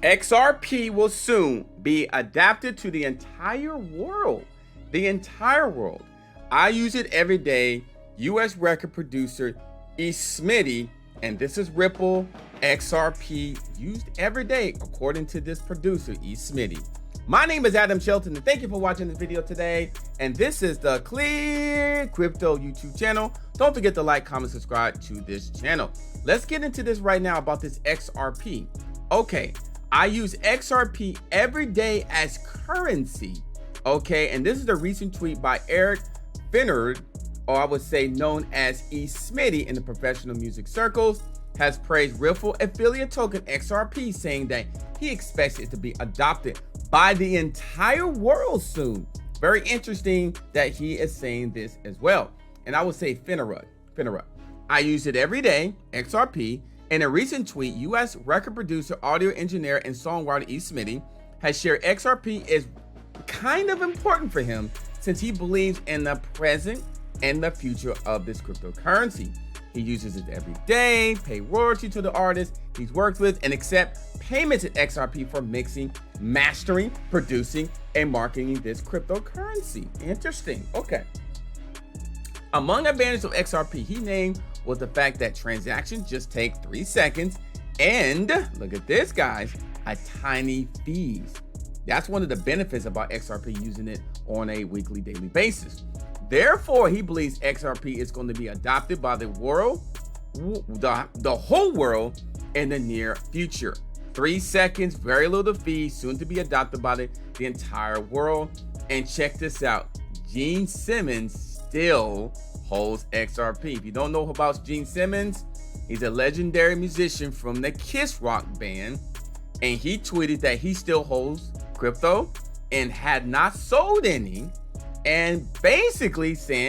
XRP will soon be adapted to the entire world. The entire world. I use it every day. US record producer E.Smitty, and this is Ripple XRP used every day according to this producer E.Smitty. My name is Adam Shelton, and thank you for watching this video today. And this is the ClearCryptos YouTube channel. Don't forget to like, comment, subscribe to this channel. Let's get into this right now about this XRP. Okay, I use XRP every day as currency. Okay, and this is a recent tweet by Eric Finnerd, or I would say known as E.Smitty in the professional music circles, has praised Ripple affiliate token XRP, saying that he expects it to be adopted by the entire world soon. Very interesting that he is saying this as well. And I would say Finnerd. I use it every day, XRP. In a recent tweet, US record producer, audio engineer, and songwriter E.Smitty has shared XRP is kind of important for him since he believes in the present and the future of this cryptocurrency. He uses it every day, pay royalty to the artists he's worked with, and accept payments at XRP for mixing, mastering, producing, and marketing this cryptocurrency. Interesting. Okay. Among advantages of XRP, he named was the fact that transactions just take 3 seconds, and look at this, guys, a tiny fees. That's one of the benefits about XRP, using it on a weekly, daily basis. Therefore, he believes XRP is going to be adopted by the world, the whole world, in the near future. 3 seconds, very little fee, soon to be adopted by the entire world. And check this out, Gene Simmons still holds XRP. If you don't know about Gene Simmons, he's a legendary musician from the Kiss Rock band, and he tweeted that he still holds crypto and had not sold any, and basically saying